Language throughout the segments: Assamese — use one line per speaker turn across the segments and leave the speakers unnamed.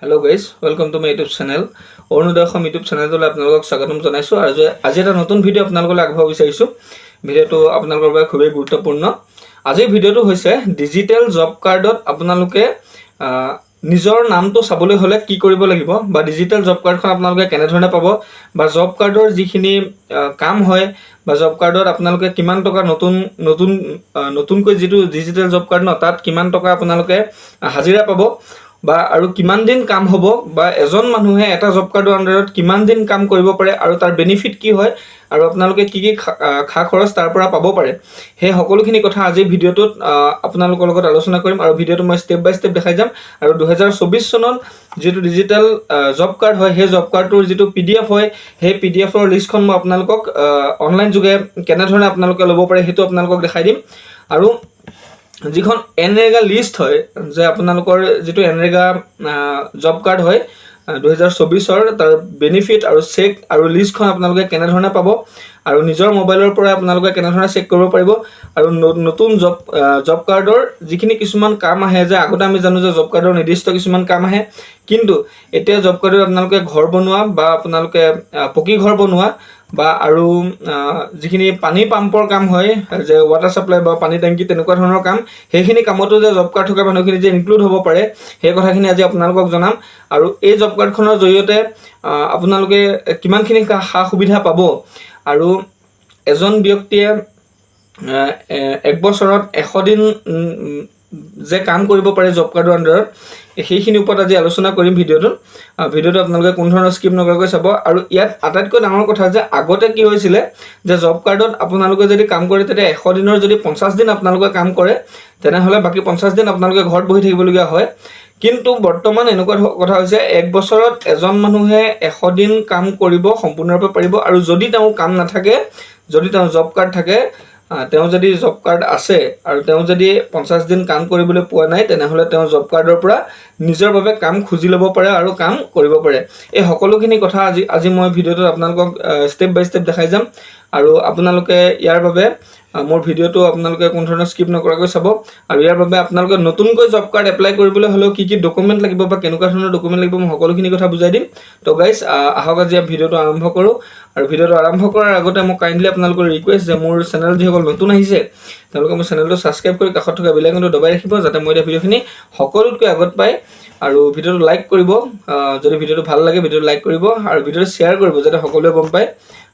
Hello' guys, welcome to my YouTube channel. Arunoday Assam YouTube চেনেললৈ আপোনালোকক স্বাগতম জনাইছোঁ। আৰু আজি এটা নতুন ভিডিঅ' আপোনালোকলৈ আগবঢ়াব বিচাৰিছোঁ। ভিডিঅ'টো আপোনালোকৰ বাবে খুবেই গুৰুত্বপূৰ্ণ। আজিৰ ভিডিঅ'টো হৈছে ডিজিটেল জব কাৰ্ডত আপোনালোকে নিজৰ নামটো চাবলৈ হ'লে কি কৰিব লাগিব, বা ডিজিটেল জব কাৰ্ডখন আপোনালোকে কেনেধৰণে পাব, বা জব কাৰ্ডৰ যিখিনি কাম হয়, বা জব কাৰ্ডত আপোনালোকে কিমান টকা নতুনকৈ যিটো ডিজিটেল জব কাৰ্ড তাত কিমান টকা আপোনালোকে হাজিৰা পাব, বা আৰু কিমান দিন কাম হ'ব, বা এজন মানুহে এটা জব কাৰ্ডৰ আণ্ডাৰত কিমান দিন কাম কৰিব পাৰে, আৰু তাৰ বেনিফিট কি হয়, আৰু আপোনালোকে কি কি খা খৰচ তাৰ পৰা পাব পাৰে, সেই সকলোখিনি কথা আজিৰ ভিডিঅ'টোত আপোনালোকৰ লগত আলোচনা কৰিম। আৰু ভিডিঅ'টো মই ষ্টেপ বাই ষ্টেপ দেখাই যাম। আৰু 2024 চনত যিটো ডিজিটেল জব কাৰ্ড হয়, সেই জব কাৰ্ডটোৰ যিটো PDF হয়, সেই PDFৰ লিষ্টখন মই আপোনালোকক অনলাইন যোগে কেনেধৰণে আপোনালোকে ল'ব পাৰে সেইটো আপোনালোকক দেখাই দিম। আৰু যিখন এনৰেগা লিষ্ট হয়, যে আপোনালোকৰ যিটো এনৰেগা জব কাৰ্ড হয় 2024-ৰ, তাৰ বেনিফিট আৰু চেক আৰু লিষ্টখন আপোনালোকে কেনেধৰণে পাব, আৰু নিজৰ মোবাইলৰ পৰা আপোনালোকে কেনেধৰণে চেক কৰিব পাৰিব, আৰু নতুন জব কাৰ্ডৰ যিখিনি কিছুমান কাম আহে, যে আগতে আমি জানো যে জব কাৰ্ডৰ নিৰ্দিষ্ট কিছুমান কাম আহে, কিন্তু এতিয়া জব কাৰ্ডত আপোনালোকে ঘৰ বনোৱা, বা আপোনালোকে পকী ঘৰ বনোৱা, বা আৰু যিখিনি পানী পাম্পৰ কাম হয়, যে ৱাটাৰ ছাপ্লাই বা পানী টেংকি তেনেকুৱা ধৰণৰ কাম, সেইখিনি কামতো যে জব কাৰ্ড থকা মানুহখিনি যে ইনক্লুড হ'ব পাৰে, সেই কথাখিনি আজি আপোনালোকক জনাম। আৰু এই জব কাৰ্ডখনৰ জৰিয়তে আপোনালোকে কিমানখিনি সা সুবিধা পাব, আৰু এজন ব্যক্তিয়ে এক বছৰত 100 দিন যে কাম কৰিব পাৰে জব কাৰ্ডৰ আণ্ডাৰত, সেইখিনিৰ ওপৰত আজি আলোচনা কৰিম ভিডিঅ'টোত আপোনালোকে কোনো ধৰণৰ স্কিপ নকৰাকৈ চাব। আৰু ইয়াত আটাইতকৈ ডাঙৰ কথা যে আগতে কি হৈছিলে, যে জব কাৰ্ডত আপোনালোকে যদি কাম কৰে, তেতিয়া 100 দিনৰ যদি 50 দিন আপোনালোকে কাম কৰে, তেনেহ'লে বাকী 50 দিন আপোনালোকে ঘৰত বহি থাকিবলগীয়া হয়। কিন্তু বৰ্তমান এনেকুৱা কথা হৈছে, এক বছৰত এজন মানুহে 100 দিন কাম কৰিব সম্পূৰ্ণৰূপে পাৰিব। আৰু যদি তেওঁৰ কাম নাথাকে, যদি তেওঁৰ জব কাৰ্ড থাকে, তেওঁ যদি জব কাৰ্ড আছে আৰু তেওঁ যদি 50 দিন কাম কৰিবলৈ পোৱা নাই, তেনেহ'লে তেওঁ জব কাৰ্ডৰ পৰা নিজৰ বাবে কাম খুজি ল'ব পাৰে আৰু কাম কৰিব পাৰে। এই সকলোখিনি কথা আজি মই ভিডিঅ'টোত আপোনালোকক ষ্টেপ বাই ষ্টেপ দেখাই যাম। আৰু আপোনালোকে ইয়াৰ বাবে মোৰ ভিডিঅ'টো আপোনালোকে কোনো ধৰণৰ স্কিপ নকৰাকৈ চাব। আৰু ইয়াৰ বাবে আপোনালোকে নতুনকৈ জব কাৰ্ড এপ্লাই কৰিবলৈ হ'লেও কি কি ডকুমেণ্ট লাগিব, বা কেনেকুৱা ধৰণৰ ডকুমেণ্ট লাগিব, মই সকলোখিনি কথা বুজাই দিম। তো গাইজ, আহক আজি ভিডিঅ'টো আৰম্ভ কৰোঁ। আৰু ভিডিঅ'টো আৰম্ভ কৰাৰ আগতে মই কাইণ্ডলি আপোনালোকৰ ৰিকুৱেষ্ট, যে মোৰ চেনেল যিসকল নতুন আহিছে, তেওঁলোকে মোৰ চেনেলটো ছাবস্ক্ৰাইব কৰি কাষত থকা বেল আইকনটো দবাই ৰাখিব, যাতে মই এতিয়া ভিডিঅ'খিনি সকলোতকৈ আগত পায়। আৰু ভিডিঅ'টো লাইক কৰিব, যদি ভিডিঅ'টো ভাল লাগে ভিডিঅ'টো লাইক কৰিব, আৰু ভিডিঅ'টো শ্বেয়াৰ কৰিব, যাতে সকলোৱে গম পায়।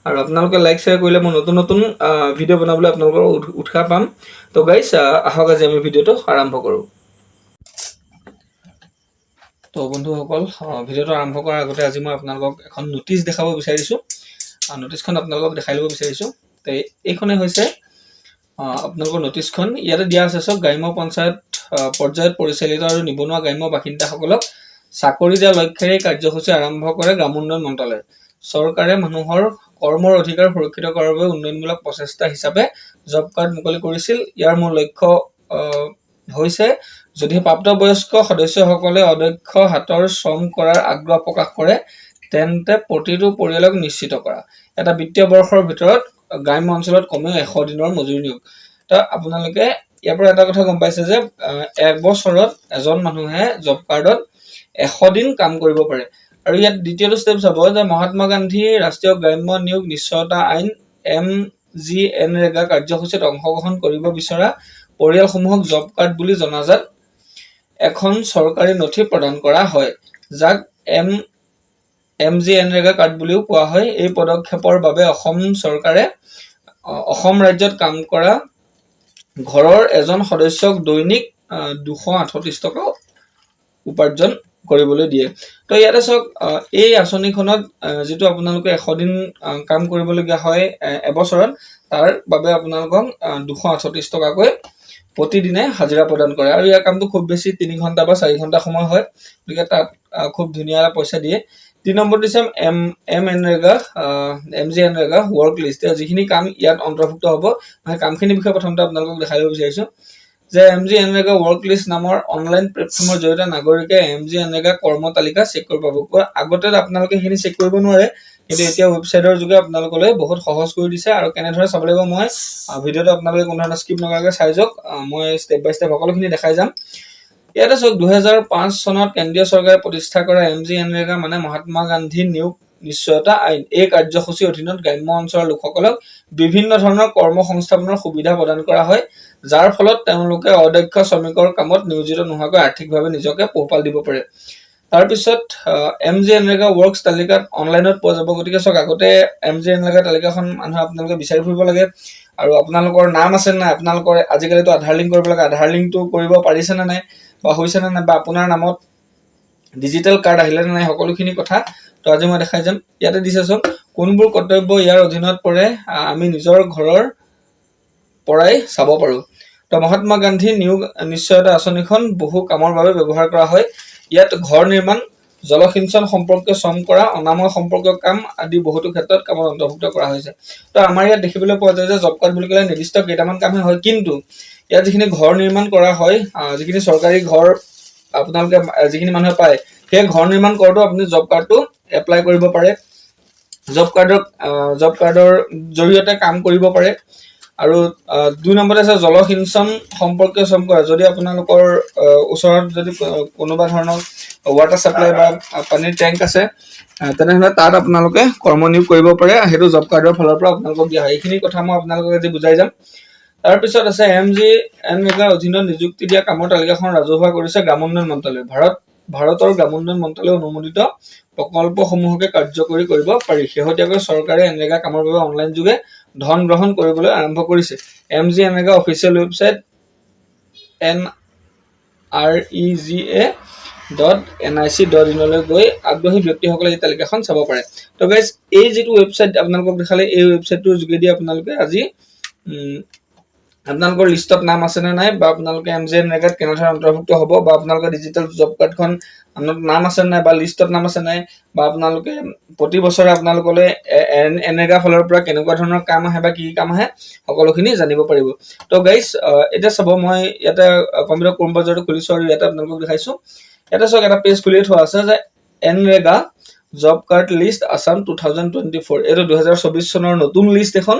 আৰু আপোনালোকে লাইক শ্বেয়াৰ কৰিলে মই নতুন নতুন ভিডিঅ' বনাবলৈ আপোনালোকৰ উৎসাহ পাম। তো গাইজ, আহক আজি আমি ভিডিঅ'টো আৰম্ভ কৰোঁ। তো বন্ধুসকল, ভিডিঅ'টো আৰম্ভ কৰাৰ আগতে আজি মই আপোনালোকক এখন ন'টিচ দেখাব বিচাৰিছোঁ। ন'টিচখন আপোনালোকক দেখাই ল'ব বিচাৰিছোঁ। তো এইখনে হৈছে আপোনালোকৰ ন'টিচখন। ইয়াতে দিয়া আছে, চব গ্ৰাম্য পঞ্চায়ত পৰ্যায়ত পৰিচালিত আৰু নিবনুৱা গ্ৰাম্য বাসিন্দাসকলক চাকৰি দিয়াৰ লক্ষ্যৰে কাৰ্যসূচী আৰম্ভ কৰে গ্ৰাম উন্নয়ন মন্ত্ৰালয়। চৰকাৰে মানুহৰ কৰ্মৰ অধিকাৰ সুৰক্ষিত কৰাৰ বাবে উন্নয়নমূলক প্ৰচেষ্টা হিচাপে জব কাৰ্ড মুকলি কৰিছিল। ইয়াৰ মূল লক্ষ্য হৈছে, যদি প্ৰাপ্তবয়স্ক সদস্যসকলে অদক্ষ হাতৰ শ্ৰম কৰাৰ আগ্ৰহ প্ৰকাশ কৰে, তেন্তে প্ৰতিটো পৰিয়ালক নিশ্চিত কৰা। এটা বিত্তীয় বৰ্ষৰ ভিতৰত গ্ৰাম্য অঞ্চলত কমেও 100 দিনৰ মজুৰি নিয়োগ। তো আপোনালোকে ইয়াৰ পৰা এটা কথা গম পাইছে, যে এক বছৰত এজন মানুহে জব কাৰ্ডত 100 দিন কাম কৰিব পাৰে। আৰু ইয়াত দ্বিতীয়টো ষ্টেপ চাব, যে মহাত্মা গান্ধী ৰাষ্ট্ৰীয় গ্ৰাম্য নিয়োগ নিশ্চয়তা আইন MGNREGA কাৰ্যসূচীত অংশগ্ৰহণ কৰিব বিচৰা পৰিয়ালসমূহক জব কাৰ্ড বুলি জনাজাত এখন চৰকাৰী নথি প্ৰদান কৰা হয়, যাক MGNREGA কাৰ্ড বুলিও কোৱা হয়। এই পদক্ষেপৰ বাবে অসম চৰকাৰে অসম ৰাজ্যত কাম কৰা ঘৰৰ এজন সদস্যক দৈনিক 238 টকা উপাৰ্জন কৰিবলৈ দিয়ে। তো ইয়াতে চাওক, এই আঁচনিখনত যিটো আপোনালোকে 100 দিন কাম কৰিবলগীয়া হয় এবছৰত, তাৰ বাবে আপোনালোকক 238 টকাকৈ প্ৰতিদিনে হাজিৰা প্ৰদান কৰে। আৰু ইয়াৰ কামটো খুব বেছি 3 ঘণ্টা বা 4 ঘণ্টা সময় হয়, গতিকে তাত খুব ধুনীয়া পইচা দিয়ে। 3 নম্বৰ দিছে MGNREGA ৱৰ্ক লিষ্ট। যিখিনি কাম ইয়াত অন্তৰ্ভুক্ত হ'ব, মই কামখিনিৰ বিষয়ে প্ৰথমতে আপোনালোকক দেখাই দিব বিচাৰিছোঁ, যে MGNREGA ৱৰ্ক লিষ্ট নামৰ অনলাইন প্লেটফৰ্মৰ জৰিয়তে নাগৰিকে MGNREGA কৰ্ম তালিকা চেক কৰিব পাব। আগতে আপোনালোকে সেইখিনি চেক কৰিব নোৱাৰে, কিন্তু এতিয়া ৱেবছাইটৰ যোগে আপোনালোকলৈ বহুত সহজ কৰি দিছে। আৰু কেনেদৰে চাব লাগিব, মই ভিডিঅ'টো আপোনালোকে কোনো ধৰণৰ স্কিপ নকৰাকৈ চাই যাওক, মই ষ্টেপ বাই ষ্টেপ সকলোখিনি দেখাই যাম। ইয়াতে চাওক 2005 চনত কেন্দ্ৰীয় চৰকাৰে প্ৰতিষ্ঠা কৰা MGNREGA মানে মহাত্মা গান্ধী নিয়োগ নিশ্চয়তা আইন। এই কাৰ্যসূচীৰ অধীনত গ্ৰাম্য অঞ্চলৰ লোকসকলক বিভিন্ন ধৰণৰ কৰ্ম সংস্থাপনৰ সুবিধা প্ৰদান কৰা হয়, যাৰ ফলত তেওঁলোকে অদক্ষ শ্ৰমিকৰ কামত নিয়োজিত নোহোৱাকৈ আৰ্থিকভাৱে নিজকে পোহপাল দিব পাৰে। তাৰপিছত MGNREGA ৱৰ্কছ তালিকাত অনলাইনত পোৱা যাব। গতিকে চাওক আগতে MGNREGA তালিকাখন মানুহে আপোনালোকে বিচাৰি ফুৰিব লাগে, আৰু আপোনালোকৰ নাম আছে নাই, আপোনালোকৰ আজিকালিতো আধাৰ লিংক কৰিব লাগে, আধাৰ লিংকটো কৰিব পাৰিছে নে নাই বা হৈছে নে নাই, বা আপোনাৰ নামত ডিজিটেল কাৰ্ড আহিলে নে নাই, সকলোখিনি কথা তো আজি মই দেখাই যাম। ইয়াতে দিছে চাওক কোনবোৰ কৰ্তব্য ইয়াৰ অধীনত পৰে আমি নিজৰ ঘৰৰ পৰাই চাব পাৰোঁ। তো মহাত্মা গান্ধী নিয়োগ নিশ্চয়তা আঁচনিখন বহু কামৰ বাবে ব্যৱহাৰ কৰা হয়। ইয়াত ঘৰ নিৰ্মাণ, জলসিঞ্চন সম্পৰ্কীয় শ্ৰম কৰা, অনাময় সম্পৰ্কীয় কাম আদি বহুতো ক্ষেত্ৰত কামত অন্তৰ্ভুক্ত কৰা হৈছে। তো আমাৰ ইয়াত দেখিবলৈ পোৱা যায় যে জব কাৰ্ড বুলি ক'লে নিৰ্দিষ্ট কেইটামান কামহে হয়, কিন্তু ইয়াত যিখিনি ঘৰ নিৰ্মাণ কৰা হয়, যিখিনি চৰকাৰী ঘৰ আপোনালোকে যিখিনি মানুহে পায়, সেই ঘৰ নিৰ্মাণ কৰোঁতেও আপুনি জব কাৰ্ডটো এপ্লাই কৰিব পাৰে, জব কাৰ্ডৰ জৰিয়তে কাম কৰিব পাৰে। আৰু 2 নম্বৰত আছে জলসিঞ্চন সম্পৰ্কীয় শ্ৰম কৰা। যদি আপোনালোকৰ ওচৰত যদি কোনোবা ধৰণৰ ৱাটাৰ ছাপ্লাই বা পানীৰ টেংক আছে, তেনেহ'লে তাত আপোনালোকে কৰ্মনিয়োগ কৰিব পাৰে, সেইটো জব কাৰ্ডৰ ফালৰ পৰা আপোনালোকক দিয়া হয়। এইখিনি কথা মই আপোনালোকক আজি বুজাই যাম। তাৰপিছত আছে MGNREGAৰ অধীনত নিযুক্তি দিয়া কামৰ তালিকাখন ৰাজহুৱা কৰিছে গ্ৰামোন্নয়ন মন্ত্ৰালয়ে। ভাৰতৰ গ্ৰামোন্নয়ন মন্ত্ৰালয়ে অনুমোদিত প্ৰকল্পসমূহকে কাৰ্যকৰী কৰিব পাৰি। শেহতীয়াকৈ চৰকাৰে এনৰেগা কামৰ বাবে অনলাইন যোগে ধন গ্ৰহণ কৰিবলৈ আৰম্ভ কৰিছে। MGNREGA অফিচিয়েল ৱেবছাইট nrega.nic.in লৈ গৈ আগ্ৰহী ব্যক্তিসকলে এই তালিকাখন চাব পাৰে। তো গাইজ, এই যিটো ৱেবছাইট আপোনালোকক দেখালে, এই ৱেবছাইটটোৰ যোগেদি আপোনালোকে আজি আপোনালোকৰ লিষ্টত নাম আছে নে নাই, বা আপোনালোকে MGNREGAত কেনেধৰণে অন্তৰ্ভুক্ত হ'ব, বা আপোনালোকৰ ডিজিটেল জব কাৰ্ডখন নাম আছে নাই বা লিষ্টত নাম আছে নাই, বা আপোনালোকে প্ৰতি বছৰে আপোনালোকলৈ এনৰেগা ফালৰ পৰা কেনেকুৱা ধৰণৰ কাম আহে বা কি কাম আহে, সকলোখিনি জানিব পাৰিব। তো গাইজ, এতিয়া চাব, মই ইয়াতে কম্পিউটাৰ ক্ৰম ব্ৰাউজাৰটো খুলিছোঁ আৰু ইয়াতে আপোনালোকক দেখাইছোঁ। ইয়াতে চাওক এটা পেজ খুলি থোৱা আছে যে NREGA job card list Assam 2024। এইটো 2024 চনৰ নতুন লিষ্ট এখন।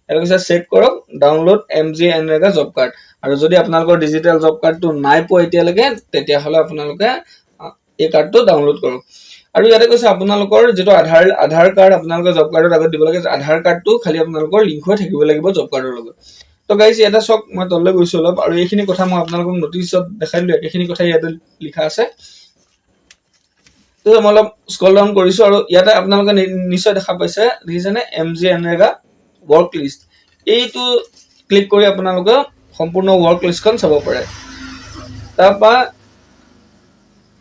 এটা কৈছে চেক কৰক, ডাউনলোড MGNREGA জব কাৰ্ড। আৰু যদি আপোনালোকৰ ডিজিটেল জব কাৰ্ডটো নাই পোৱা এতিয়ালৈকে, তেতিয়াহ'লে আপোনালোকে এই কাৰ্ডটো ডাউনলোড কৰক। আৰু ইয়াতে কৈছে আপোনালোকৰ যিটো আধাৰ কাৰ্ড আপোনালোকৰ জব কাৰ্ডৰ আগত দিব লাগে, আধাৰ কাৰ্ডটো খালি আপোনালোকৰ লিংক হৈ থাকিব লাগিব জব কাৰ্ডৰ লগত। তো গাইজ, ইয়াতে চাওক, মই তললৈ গৈছোঁ অলপ, আৰু এইখিনি কথা মই আপোনালোকক নটিচত দেখাই দিলোঁ, একেখিনি কথা ইয়াতে লিখা আছে। তো মই অলপ স্ক্ৰল ডাউন কৰিছোঁ, আৰু ইয়াতে আপোনালোকে নিশ্চয় দেখা পাইছে, দেখিছেনে MGNREGA ৱৰ্ক লিষ্ট। এইটো ক্লিক কৰি আপোনালোকে সম্পূৰ্ণ ৱৰ্ক লিষ্টখন চাব পাৰে। তাৰপৰা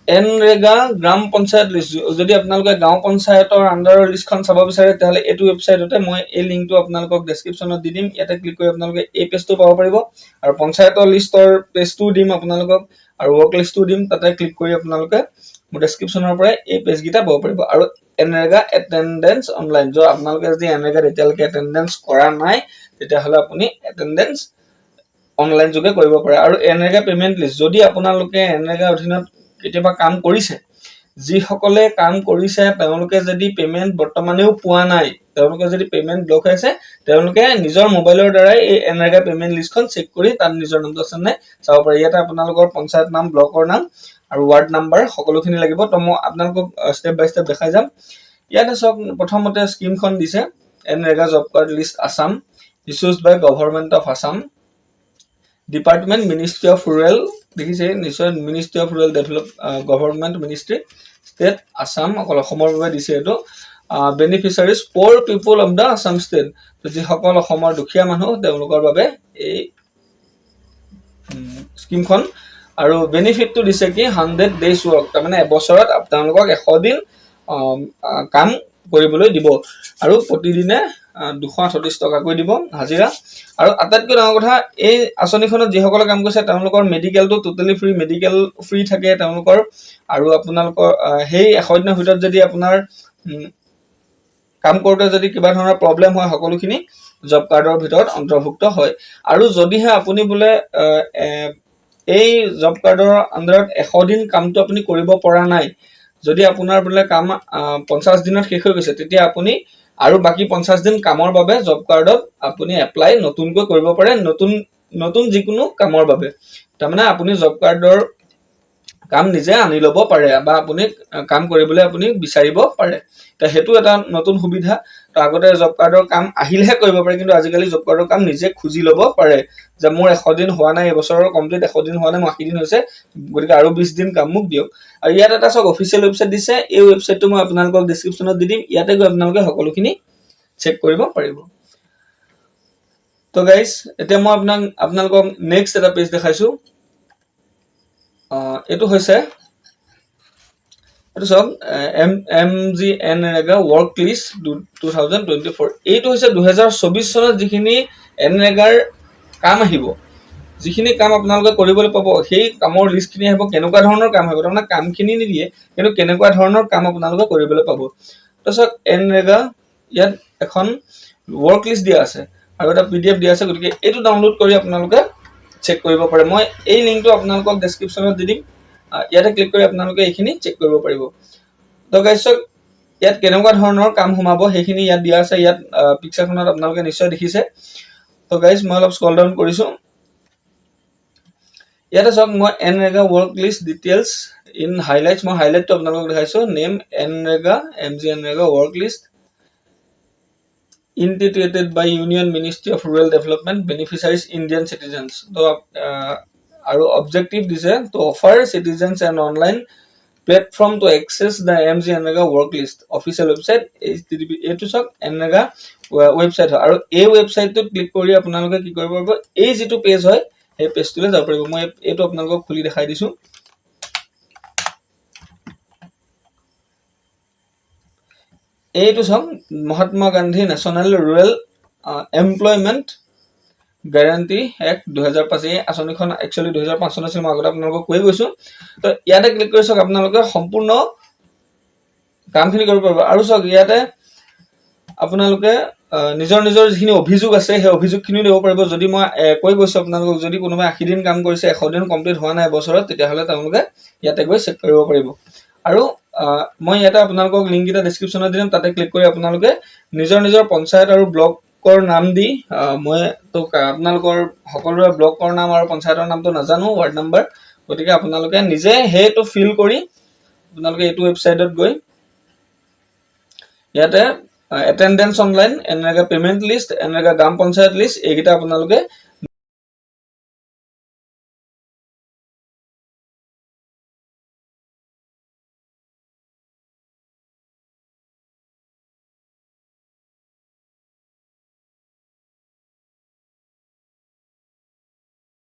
এনৰেগা গ্ৰাম পঞ্চায়ত লিষ্ট, যদি আপোনালোকে গাঁও পঞ্চায়তৰ আণ্ডাৰৰ লিষ্টখন চাব বিচাৰে, তেতিয়াহ'লে এইটো ৱেবছাইটতে মই এই লিংকটো আপোনালোকক ডেছক্ৰিপশ্যনত দি দিম। ইয়াতে ক্লিক কৰি আপোনালোকে এই পেজটো পাব পাৰিব, আৰু পঞ্চায়তৰ লিষ্টৰ পেজটোও দিম আপোনালোকক, আৰু ৱৰ্ক লিষ্টটো দিম। তাতে ক্লিক কৰি আপোনালোকে মোৰ ডেছক্ৰিপশ্যনৰ পৰাই এই পেজকেইটা পাব পাৰিব। আৰু এনৰেগা এটেণ্ডেঞ্চ অনলাইন, য'ত আপোনালোকে যদি এনৰেগাত এতিয়ালৈকে এটেণ্ডেঞ্চ কৰা নাই, তেতিয়াহ'লে আপুনি এটেণ্ডেঞ্চ অনলাইন যোগে কৰিব পাৰে। আৰু এনৰেগা পেমেণ্ট লিষ্ট, যদি আপোনালোকে এনৰেগা অধীনত কেতিয়াবা কাম কৰিছে, যিসকলে কাম কৰিছে তেওঁলোকে যদি পেমেণ্ট বৰ্তমানেও পোৱা নাই, তেওঁলোকে যদি পেমেণ্ট ব্লক হৈ আছে, তেওঁলোকে নিজৰ মোবাইলৰ দ্বাৰাই এই এনৰেগা পেমেণ্ট লিষ্টখন চেক কৰি তাত নিজৰ নামটো আছে নাই চাব পাৰে। ইয়াতে আপোনালোকৰ পঞ্চায়ত নাম, ব্লকৰ নাম আৰু ৱাৰ্ড নাম্বাৰ সকলোখিনি লাগিব। তো মই আপোনালোকক ষ্টেপ বাই ষ্টেপ দেখাই যাম। ইয়াতে চাওক, প্ৰথমতে স্কিমখন দিছে NREGA job card list Assam, issues by government of Assam, department ministry of rural, দেখিছে নিশ্চয়, ministry of rural develop, government ministry, state Assam, অকল অসমৰ বাবে দিছে এইটো। Beneficiaries poor people of the Assam state, যিসকল অসমৰ দুখীয়া মানুহ, তেওঁলোকৰ বাবে এই স্কিমখন। আৰু বেনিফিটটো দিছে কি 100 days ৱৰ্ক, তাৰমানে এবছৰত তেওঁলোকক 100 দিন কাম কৰিবলৈ দিব, আৰু প্ৰতিদিনে 238 টকাকৈ দিব হাজিৰা। আৰু আটাইতকৈ ডাঙৰ কথা, এই আঁচনিখনত যিসকলে কাম কৰিছে তেওঁলোকৰ মেডিকেলটো টোটেলি ফ্ৰী, মেডিকেল ফ্ৰী থাকে তেওঁলোকৰ। আৰু আপোনালোকৰ সেই 100 দিনৰ ভিতৰত যদি আপোনাৰ কাম কৰোঁতে যদি কিবা ধৰণৰ প্ৰব্লেম হয়, সকলোখিনি জব কাৰ্ডৰ ভিতৰত অন্তৰ্ভুক্ত হয়। আৰু যদিহে আপুনি বোলে এই জব কাৰ্ডৰ আণ্ডাৰত 100 দিন কামটো আপুনি কৰিব পৰা নাই, যদি আপোনাৰ বোলে কাম 50 দিনত শেষ হৈ গৈছে, তেতিয়া আপুনি আৰু বাকী 50 দিন কামৰ বাবে জব কাৰ্ডত আপুনি এপ্লাই নতুনকৈ কৰিব পাৰে, নতুন যিকোনো কামৰ বাবে। তাৰমানে আপুনি জব কাৰ্ডৰ কাম নিজে আনি ল'ব পাৰে বা আপুনি কাম কৰিবলৈ আপুনি বিচাৰিব পাৰে। তো সেইটো এটা নতুন সুবিধা। তো আগতে জব কাৰ্ডৰ কাম আহিলেহে কৰিব পাৰে, কিন্তু আজিকালি জব কাৰ্ডৰ কাম নিজে খুজি ল'ব পাৰে যে মোৰ 100 দিন হোৱা নাই, এবছৰৰ কমপ্লিট 100 দিন হোৱা নাই, মোৰ 80 দিন হৈছে, গতিকে আৰু 20 দিন কাম মোক দিয়ক। আৰু ইয়াত এটা চাওক অফিচিয়েল ৱেবছাইট দিছে, এই ৱেবছাইটটো মই আপোনালোকক ডেছক্ৰিপশ্যনত দি দিম, ইয়াতে গৈ আপোনালোকে সকলোখিনি চেক কৰিব পাৰিব। তো গাইজ এতিয়া মই আপোনালোকক নেক্সট এটা পেজ দেখাইছো। এইটো হৈছে এইটো চাওক MGNREGA ৱৰ্ক লিষ্ট 2024। এইটো হৈছে 2024 চনত যিখিনি এনৰেগাৰ কাম আহিব, যিখিনি কাম আপোনালোকে কৰিবলৈ পাব, সেই কামৰ লিষ্টখিনি আহিব। কেনেকুৱা ধৰণৰ কাম আহিব, তাৰমানে কামখিনি নিদিয়ে, কিন্তু কেনেকুৱা ধৰণৰ কাম আপোনালোকে কৰিবলৈ পাব। তাৰপিছত এনৰেগা ইয়াত এখন ৱৰ্ক লিষ্ট দিয়া আছে আৰু এটা PDF দিয়া আছে, গতিকে এইটো ডাউনলোড কৰি আপোনালোকে চেক কৰিব পাৰে। মই এই লিংকটো আপোনালোকক ডেছক্ৰিপশ্যনত দি দিম, ইয়াতে ক্লিক কৰি আপোনালোকে এইখিনি চেক কৰিব পাৰিব। তো গাইজ ইয়াত কেনেকুৱা ধৰণৰ কাম সোমাব সেইখিনি ইয়াত দিয়া আছে, ইয়াত পিকচাৰখনত আপোনালোকে নিশ্চয় দেখিছে। তো গাইজ মই অলপ স্ক্ৰল ডাউন কৰিছোঁ। ইয়াতে চাওক মই NREGA work list details in highlights, মই হাইলাইটটো আপোনালোকক দেখাইছোঁ। Name NREGA MGNREGA work list integrated by union ministry of rural development, beneficiaries Indian citizens. তো আৰু অবজেক্টিভ দিছে to offer citizens and online platform to access the MGNREGA work list official website. এইটো চাওক এনৰেগা ৱেবছাইট হয়, আৰু এই ৱেবছাইটটোত ক্লিক কৰি আপোনালোকে কি কৰিব পাৰিব, এই যিটো পেজ হয় সেই পেজটোলৈ যাব পাৰিব। মই এইটো আপোনালোকক খুলি দেখাই দিছোঁ। এইটো চাওক Mahatma Gandhi national rural employment guarantee act 2005। এই আঁচনিখন একচুৱেলি 2005 চনত আছিল, মই আগতে আপোনালোকক কৈ গৈছোঁ। তো ইয়াতে ক্লিক কৰি চাওক আপোনালোকে সম্পূৰ্ণ কামখিনি কৰিব পাৰিব। আৰু চাওক ইয়াতে আপোনালোকে নিজৰ যিখিনি অভিযোগ আছে সেই অভিযোগখিনিও দিব পাৰিব। যদি মই কৈ গৈছোঁ আপোনালোকক, যদি কোনোবাই 80 দিন কাম কৰিছে, 100 দিন কমপ্লিট হোৱা নাই বছৰত, তেতিয়াহ'লে তেওঁলোকে ইয়াতে গৈ চেক কৰিব পাৰিব। আৰু মই ইয়াতে আপোনালোকক লিংক এটা ডেছক্ৰিপশ্যনত দিম, তাতে ক্লিক কৰি আপোনালোকে নিজৰ পঞ্চায়ত আৰু ব্লকৰ নাম দি, মই তো আপোনালোকৰ সকলোৰে ব্লকৰ নাম আৰু পঞ্চায়তৰ নামটো নাজানো, ৱাৰ্ড নাম্বাৰ, গতিকে আপোনালোকে নিজে সেইটো ফিল কৰি আপোনালোকে এইটো ৱেবছাইটত গৈ ইয়াতে attendance online, NREGA payment list, NREGA gram panchayat list, এইকেইটা আপোনালোকে